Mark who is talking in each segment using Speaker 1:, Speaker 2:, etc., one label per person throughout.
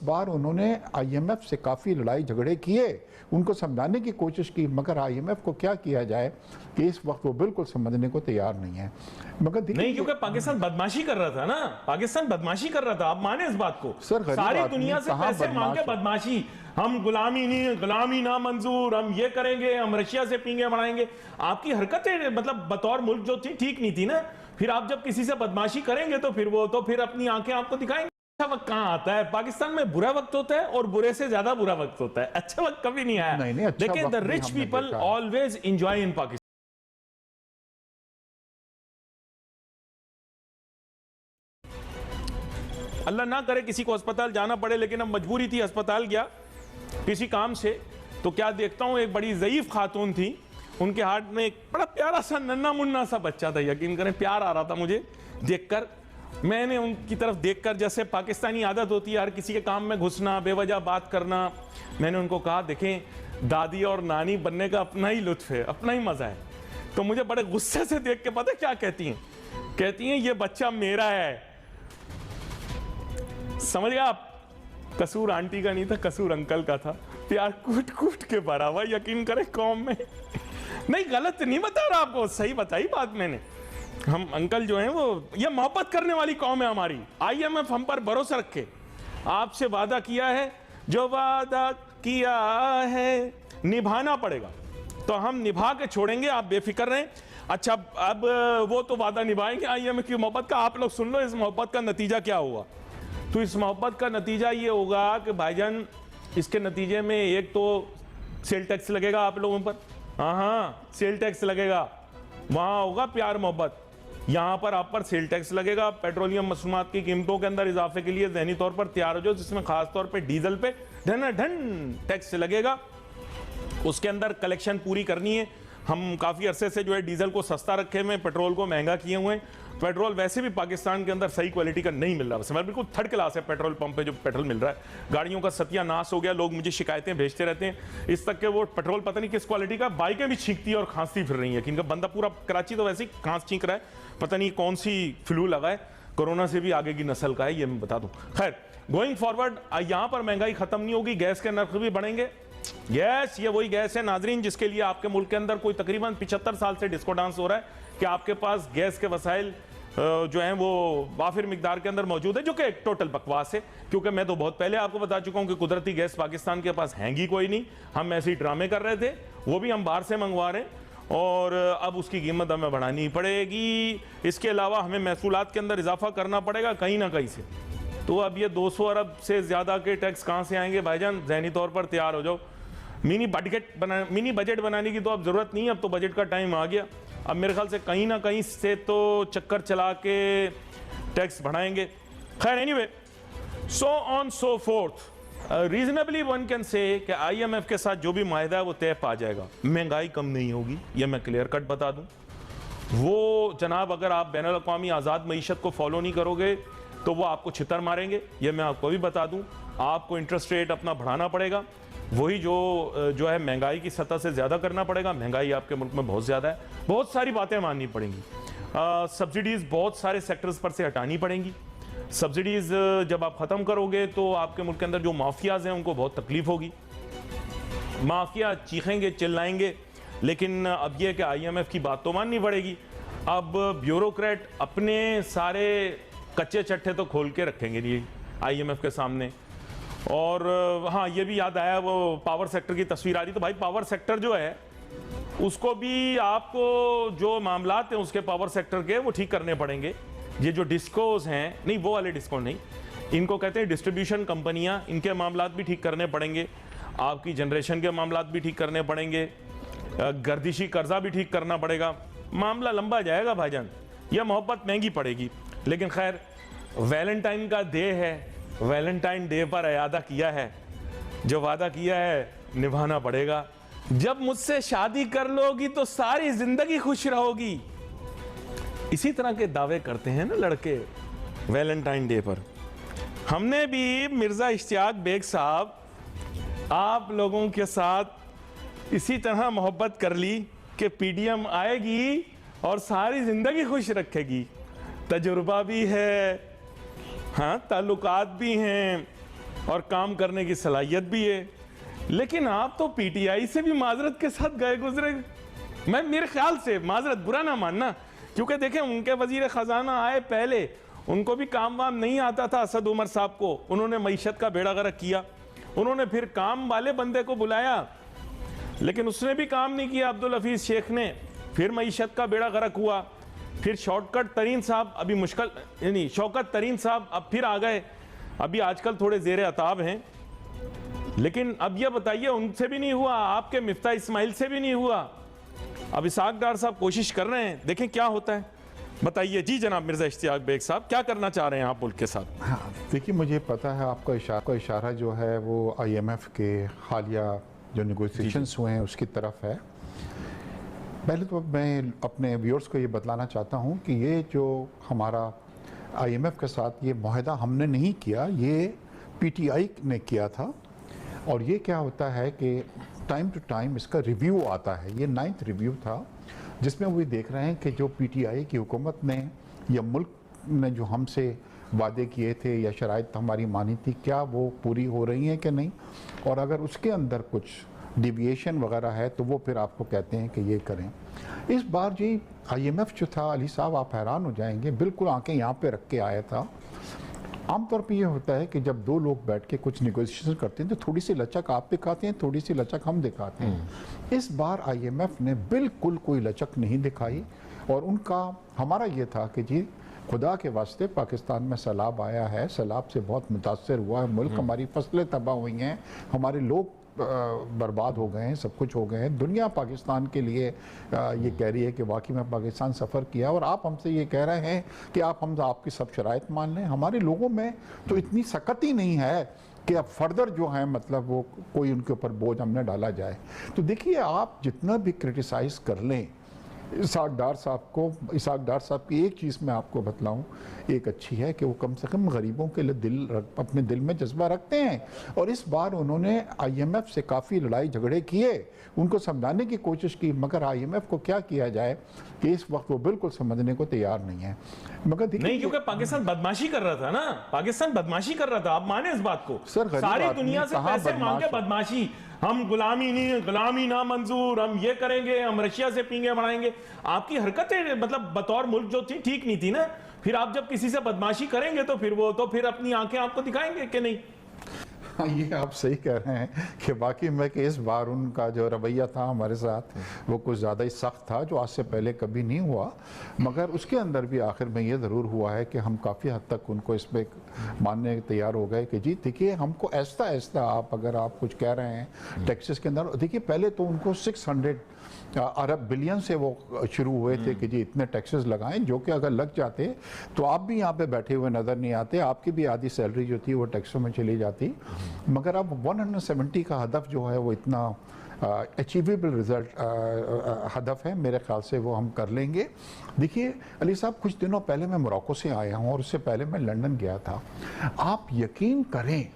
Speaker 1: बार उन्होंने IMF से काफ़ी लड़ाई झगड़े किए, उनको समझाने की कोशिश की, मगर IMF को क्या किया जाए कि इस वक्त वो बिल्कुल समझने को तैयार नहीं है। मगर
Speaker 2: नहीं, क्योंकि पाकिस्तान बदमाशी कर रहा था ना, पाकिस्तान बदमाशी कर रहा था, आप माने इस बात को।
Speaker 1: सर,
Speaker 2: सारी दुनिया से पैसे मांग के बदमाशी, हम गुलामी नहीं, गुलामी ना मंजूर, हम ये करेंगे, हम रशिया से पींगे बढ़ाएंगे। आपकी हरकतें मतलब बतौर मुल्क जो थी ठीक नहीं थी ना। फिर आप जब किसी से बदमाशी करेंगे तो फिर अपनी आंखें आपको दिखाएंगे। अच्छा वक्त कहां आता है? पाकिस्तान में बुरा वक्त होता है और बुरे से ज्यादा बुरा वक्त होता है, अच्छा वक्त कभी नहीं आया।
Speaker 1: नहीं, अच्छा
Speaker 2: लेकिन the rich people always enjoy in Pakistan. Allah ना करे किसी को अस्पताल जाना पड़े, लेकिन अब मजबूरी थी, अस्पताल गया किसी काम से, तो क्या देखता हूं एक बड़ी ज़ईफ खातून थी, उनके हाथ में एक बड़ा प्यारा सा नन्ना मुन्ना सा बच्चा था। यकीन करें प्यार आ रहा था मुझे देखकर। मैंने उनकी तरफ देखकर, जैसे पाकिस्तानी आदत होती है हर किसी के काम में घुसना, बेवजह बात करना, मैंने उनको कहा देखें दादी और नानी बनने का अपना ही लुत्फ है, अपना ही मजा है। तो मुझे बड़े गुस्से से देख के पता क्या कहती हैं? कहती हैं ये बच्चा मेरा है। समझ गया आप? कसूर आंटी का नहीं था, कसूर अंकल का था। प्यार कूट कूट के भरा हुआ, यकीन करें कौम में। नहीं गलत नहीं बता रहा आपको, सही बताई बात मैंने। हम अंकल जो हैं वो, ये मोहब्बत करने वाली कौम है हमारी। IMF हम पर भरोसा रखे, आपसे वादा किया है, जो वादा किया है निभाना पड़ेगा, तो हम निभा के छोड़ेंगे, आप बेफिक्र रहें। अच्छा अब वो तो वादा निभाएंगे IMF की मोहब्बत का। आप लोग सुन लो इस मोहब्बत का नतीजा क्या हुआ। तो इस मोहब्बत का नतीजा ये होगा कि भाईजान इसके नतीजे में एक तो सेल टैक्स लगेगा आप लोगों पर। हाँ, सेल टैक्स लगेगा। वहाँ होगा प्यार मोहब्बत, यहाँ पर आप पर सेल टैक्स लगेगा। पेट्रोलियम मसनूआत की कीमतों के अंदर इजाफे के लिए ज़हनी तौर पर तैयार हो जाओ, जिसमें खास तौर पे डीजल पे धन टैक्स लगेगा। उसके अंदर कलेक्शन पूरी करनी है। हम काफ़ी अरसे से जो है डीजल को सस्ता रखे हुए, पेट्रोल को महंगा किए हुए हैं। पेट्रोल वैसे भी पाकिस्तान के अंदर सही क्वालिटी का नहीं मिल रहा, बस बिल्कुल थर्ड क्लास है पेट्रोल पंप पे जो पेट्रोल मिल रहा है। गाड़ियों का सत्यानाश हो गया, लोग मुझे शिकायतें भेजते रहते हैं इस तक के वो पेट्रोल पता नहीं किस क्वालिटी का। बाइकें भी छींकती है और खांसती फिर रही है, कि इनका बंदा पूरा कराची तो वैसे ही खांस छींक रहा है, पता नहीं कौन सी फ्लू लगा है, कोरोना से भी आगे की नस्ल का है, ये मैं बता दूं। खैर गोइंग फॉरवर्ड यहाँ पर महंगाई खत्म नहीं होगी, गैस के नर्क भी बढ़ेंगे। गैस ये वही गैस है नाजरीन जिसके लिए आपके मुल्क के अंदर कोई तकरीबन 75 साल से डिस्को डांस हो रहा है कि आपके पास गैस के वसाइल जो हैं वो वाफिर मिकदार के अंदर मौजूद है, जो कि एक टोटल बकवास है। क्योंकि मैं तो बहुत पहले आपको बता चुका हूं कि कुदरती गैस पाकिस्तान के पास हैंगी कोई नहीं, हम ऐसे ही ड्रामे कर रहे थे, वो भी हम बाहर से मंगवा रहे हैं और अब उसकी कीमत हमें बढ़ानी पड़ेगी। इसके अलावा हमें महसूलात के अंदर इजाफा करना पड़ेगा कहीं ना कहीं से। तो अब ये 200 अरब से ज़्यादा के टैक्स कहाँ से आएंगे भाईजान? ज़हनी तौर पर तैयार हो जाओ। मिनी बजट बनाने की तो अब ज़रूरत नहीं है, अब तो बजट का टाइम आ गया। अब मेरे ख्याल से कहीं ना कहीं से तो चक्कर चला के टैक्स बढ़ाएंगे। खैर anyway, so on so fourth, reasonably one can say कि IMF के साथ जो भी माहिदा है वो तय पा जाएगा। महंगाई कम नहीं होगी, ये मैं क्लियर कट बता दूं। वो जनाब अगर आप बैनुल अक़वामी आज़ाद मईशत को फॉलो नहीं करोगे तो वो आपको छितर मारेंगे, ये मैं आपको भी बता दूं। आपको इंटरेस्ट रेट अपना बढ़ाना पड़ेगा, वही जो है महंगाई की सतह से ज़्यादा करना पड़ेगा। महंगाई आपके मुल्क में बहुत ज़्यादा है, बहुत सारी बातें माननी पड़ेंगी। सब्सिडीज़ बहुत सारे सेक्टर्स पर से हटानी पड़ेंगी। सब्सिडीज़ जब आप ख़त्म करोगे तो आपके मुल्क के अंदर जो माफियाज़ हैं उनको बहुत तकलीफ होगी। माफिया चीखेंगे चिल्लाएंगे, लेकिन अब यह कि IMF की बात तो माननी पड़ेगी। अब ब्यूरोक्रेट अपने सारे कच्चे चट्टे तो खोल के रखेंगे नहीं IMF के सामने। और हाँ, ये भी याद आया, वो पावर सेक्टर की तस्वीर आ रही, तो भाई पावर सेक्टर जो है उसको भी आपको जो मामलात हैं उसके पावर सेक्टर के वो ठीक करने पड़ेंगे। ये जो डिस्कोज हैं, नहीं वो वाले डिस्को नहीं, इनको कहते हैं डिस्ट्रीब्यूशन कंपनियां, इनके मामलात भी ठीक करने पड़ेंगे। आपकी जनरेशन के मामलात भी ठीक करने पड़ेंगे, गर्दिशी कर्जा भी ठीक करना पड़ेगा। मामला लंबा जाएगा भाईजान, यह मोहब्बत महंगी पड़ेगी। लेकिन खैर वैलेंटाइन का डे है, वैलेंटाइन डे पर इरादा किया है, जो वादा किया है निभाना पड़ेगा। जब मुझसे शादी कर लोगी तो सारी जिंदगी खुश रहोगी, इसी तरह के दावे करते हैं ना लड़के वैलेंटाइन डे पर। हमने भी मिर्जा इश्तियाक बेग साहब आप लोगों के साथ इसी तरह मोहब्बत कर ली कि PDM आएगी और सारी जिंदगी खुश रखेगी। तजुर्बा भी है, हाँ ताल्लुकात भी हैं, और काम करने की सलाहियत भी है, लेकिन आप तो पीटीआई से भी माजरत के साथ गए गुजरे। मैं मेरे ख्याल से माजरत बुरा ना मानना, क्योंकि देखें उनके वजीर खजाना आए पहले, उनको भी काम वाम नहीं आता था असद उमर साहब को, उन्होंने मईशत का बेड़ा गर्क किया, उन्होंने फिर काम वाले बंदे को बुलाया, लेकिन उसने भी काम नहीं किया अब्दुल हफीज शेख ने, फिर मईशत का बेड़ा गर्क हुआ। फिर शौकत तरीन साहब अभी मुश्किल यानी शौकत तरीन साहब अब फिर आ गए, अभी आजकल थोड़े जेर अताब हैं, लेकिन अब यह बताइए उनसे भी नहीं हुआ, आपके मिफ्ता इस्माइल से भी नहीं हुआ, अब इसाक डार साहब कोशिश कर रहे हैं, देखें क्या होता है। बताइए जी जनाब मिर्जा इश्तियाक बेग साहब, क्या करना चाह रहे हैं आप मुल्क के साथ?
Speaker 1: हाँ, देखिए मुझे पता है आपका इशारा जो है वो IMF के हालिया जो नेगोशिएशंस हुए हैं उसकी तरफ है। पहले तो मैं अपने व्यूअर्स को ये बतलाना चाहता हूँ कि ये जो हमारा IMF के साथ ये मुआहदा हमने नहीं किया, ये PTI ने किया था, और ये क्या होता है कि टाइम टू टाइम इसका रिव्यू आता है। ये 9th रिव्यू था जिसमें वो देख रहे हैं कि जो PTI की हुकूमत ने या मुल्क ने जो हमसे वादे किए थे या शराइत हमारी मानी थी, क्या वो पूरी हो रही हैं कि नहीं, और अगर उसके अंदर कुछ डिविएशन वगैरह है तो वो फिर आपको कहते हैं कि ये करें। इस बार जी IMF जो था, अली साहब आप हैरान हो जाएंगे, बिल्कुल आंखें यहाँ पे रख के आया था। आमतौर पे ये होता है कि जब दो लोग बैठ के कुछ निगोशिएशन करते हैं तो थोड़ी सी लचक आप दिखाते हैं, थोड़ी सी लचक हम दिखाते हैं। इस बार IMF ने बिल्कुल कोई लचक नहीं दिखाई, और उनका हमारा ये था कि जी खुदा के वास्ते पाकिस्तान में सैलाब आया है, सैलाब से बहुत मुतासर हुआ है मुल्क, हमारी फसलें तबाह हुई हैं, हमारे लोग बर्बाद हो गए हैं, सब कुछ हो गए हैं। दुनिया पाकिस्तान के लिए ये कह रही है कि वाकई में पाकिस्तान सफ़र किया, और आप हमसे ये कह रहे हैं कि हम आपकी सब शराइत मान लें। हमारे लोगों में तो इतनी सख्त ही नहीं है कि अब फर्दर जो है मतलब वो कोई उनके ऊपर बोझ हमने डाला जाए। तो देखिए आप जितना भी क्रिटिसाइज़ कर लें इसाक डार साहब की एक चीज़ मैं आपको बतलाऊं, एक अच्छी है कि वो कम से कम गरीबों के लिए अपने दिल में जज्बा रखते हैं, और इस बार उन्होंने IMF से काफ़ी लड़ाई झगड़े किए, उनको समझाने की कोशिश की, मगर IMF को क्या किया जाए कि इस वक्त वो बिल्कुल समझने को तैयार नहीं है। मगर
Speaker 2: नहीं, क्योंकि पाकिस्तान बदमाशी कर रहा था ना, पाकिस्तान बदमाशी कर रहा था, आप माने इस बात को?
Speaker 1: सर
Speaker 2: सारी दुनिया से पैसे मांग के बदमाशी, हम गुलामी ना मंजूर, हम ये करेंगे, हम रशिया से पींगे बढ़ाएंगे। आपकी हरकतें मतलब बतौर मुल्क जो थी ठीक नहीं थी ना, फिर आप जब किसी से बदमाशी करेंगे तो फिर वो तो फिर अपनी आंखें आपको दिखाएंगे कि नहीं?
Speaker 1: हाँ, ये आप सही कह रहे हैं कि बाकी में कि इस बार उनका जो रवैया था हमारे साथ वो कुछ ज़्यादा ही सख्त था, जो आज से पहले कभी नहीं हुआ। मगर उसके अंदर भी आखिर में ये ज़रूर हुआ है कि हम काफ़ी हद तक उनको इसमें मानने तैयार हो गए कि जी देखिए हमको ऐसा आप अगर आप कुछ कह रहे हैं टैक्सेस के अंदर, देखिए पहले तो उनको 600 अरब बिलियन से वो शुरू हुए थे कि जी इतने टैक्सेस लगाएं, जो कि अगर लग जाते तो आप भी यहाँ पे बैठे हुए नज़र नहीं आते, आपकी भी आधी सैलरी जो थी वो टैक्सों में चली जाती। मगर अब 170 का हदफ जो है वो इतना अचीवेबल रिजल्ट हदफ है, मेरे ख्याल से वो हम कर लेंगे। देखिए अली साहब, कुछ दिनों पहले मैं मोरक्को से आया हूँ और उससे पहले मैं लंदन गया था। आप यकीन करें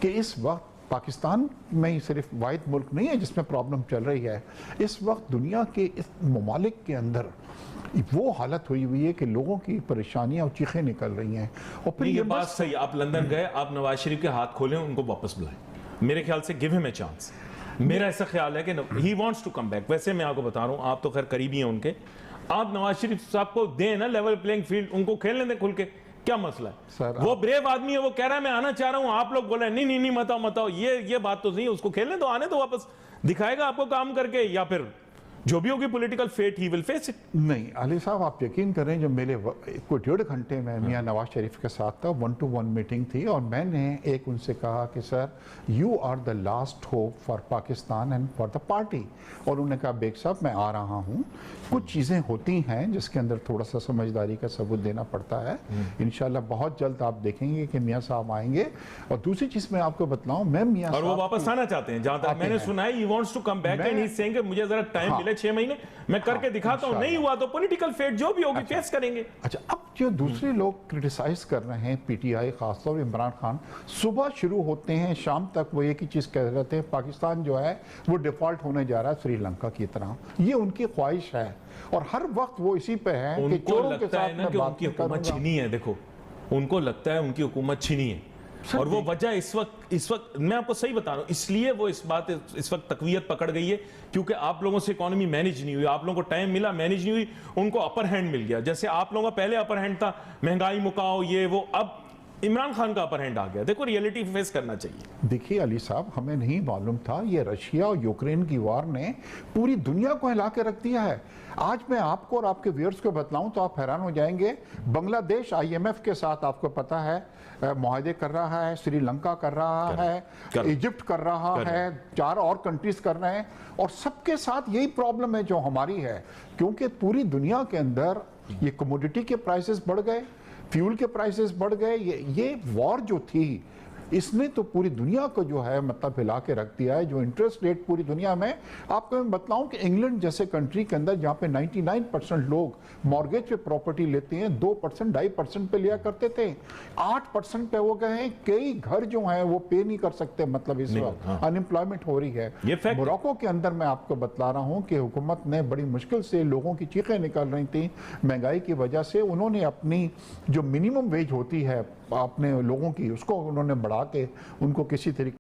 Speaker 1: कि इस वक्त पाकिस्तान में ही सिर्फ वाहिद मुल्क नहीं है जिसमें प्रॉब्लम चल रही है, इस वक्त दुनिया के इस ममालिक के अंदर वो हालत हुई है कि लोगों की परेशानियां और चीखें निकल रही हैं। और फिर
Speaker 2: ये बात सही, आप लंदन गए, आप नवाज शरीफ के हाथ खोलें, उनको वापस बुलाएं, मेरे ख्याल से गिव हिम ए चांस। मेरा ऐसा ख्याल है कि he wants to come back. वैसे मैं आपको बता रहा हूँ, आप तो खैर करीबी हैं उनके, आप नवाज शरीफ साहब को दें ना लेवल प्लेइंग फील्ड, उनको खेलने दें खुल के, क्या मसला है?
Speaker 1: सर,
Speaker 2: वो ब्रेव आदमी है, वो कह रहा है मैं आना चाह रहा हूं, आप लोग बोले नहीं मत आओ, ये बात तो नहीं है, उसको खेलने दो, आने दो वापस, दिखाएगा आपको काम करके, या फिर जो भी होगी political fate he will face it.
Speaker 1: नहीं अली साहब, आप यकीन करें जो मेरे को 1.5 घंटे में मियां नवाज शरीफ के साथ था, 1-to-1 मीटिंग थी, और मैंने एक उनसे कहा कि sir you are the last hope for Pakistan and for the party. और उन्होंने कहा बेग साहब मैं आ रहा हूँ, कुछ चीज़ें होती हैं जिसके अंदर थोड़ा सा समझदारी का सबूत देना पड़ता है। इंशाल्लाह बहुत जल्द आप देखेंगे कि मियाँ साहब आएंगे। और दूसरी चीज़ मैं आपको बतलाऊँ, मैं मियाँ
Speaker 2: और वो वापस आना चाहते हैं, जहां तक मैंने सुना है, he wants to come back and he is saying मुझे जरा टाइम मिले 6 महीने, मैं करके दिखाता हूं, नहीं हुआ तो पॉलिटिकल फेट जो भी होगी फेस करेंगे।
Speaker 1: अच्छा, अब जो दूसरे लोग क्रिटिसाइज कर रहे हैं, PTI खासतौर इमरान खान, सुबह शुरू होते हैं शाम तक वो एक ही चीज़ कह रहे थे, पाकिस्तान जो है वो डिफॉल्ट होने जा रहा है श्रीलंका की तरह। ये उनकी ख्वाहिश है और हर वक्त वो इसी पे है कि चोरों के साथ में बात
Speaker 2: उनकी हुकूमत छीनी है। देखो, उनको लगता है उनकी हुकूमत छीनी है, और वो वजह इस वक्त मैं आपको सही बता रहा हूं, इसलिए वो इस वक्त तकवीयत पकड़ गई है क्योंकि आप लोगों से इकोनॉमी मैनेज नहीं हुई, आप लोगों को टाइम मिला, मैनेज नहीं हुई, उनको अपर हैंड मिल गया। जैसे आप लोगों का पहले अपर हैंड था, महंगाई मुकाओ ये वो, अब इमरान खान का अपर हैंड आ गया। देखो रियलिटी फेस करना चाहिए।
Speaker 1: देखिए अली साहब, हमें नहीं मालूम था ये रशिया और यूक्रेन की वार ने पूरी दुनिया को हिला के रख दिया है। आज मैं आपको और आपके व्यूअर्स को बतलाऊं तो आप हैरान हो जाएंगे। बांग्लादेश IMF के साथ आपको पता है मुआहदे कर रहा है, श्रीलंका कर रहा है, इजिप्ट कर रहा है, 4 और कंट्रीज कर रहे हैं, और सबके साथ यही प्रॉब्लम है जो हमारी है, क्योंकि पूरी दुनिया के अंदर ये कमोडिटी के प्राइसेस बढ़ गए, फ्यूल के प्राइसेस बढ़ गए। ये वॉर जो थी इसने तो पूरी दुनिया को जो है मतलब हिला के रख दिया है। जो इंटरेस्ट रेट पूरी दुनिया में, आपको मैं बतलाऊं कि इंग्लैंड जैसे कंट्री के अंदर जहां पे 99% लोग मॉर्गेज पे प्रॉपर्टी लेते हैं, 2% 2.5% पे लिया करते थे, 8% पे हो गए हैं। कई घर जो हैं वो पे नहीं कर सकते, मतलब इस वक्त अनएम्प्लॉयमेंट हो रही है। मोरक्को के अंदर मैं आपको बतला रहा हूं कि हुकूमत ने बड़ी मुश्किल से, लोगों की चीखें निकल रही थी महंगाई की वजह से, उन्होंने अपनी जो मिनिमम वेज होती है अपने लोगों की, उसको उन्होंने बढ़ा के उनको किसी तरीके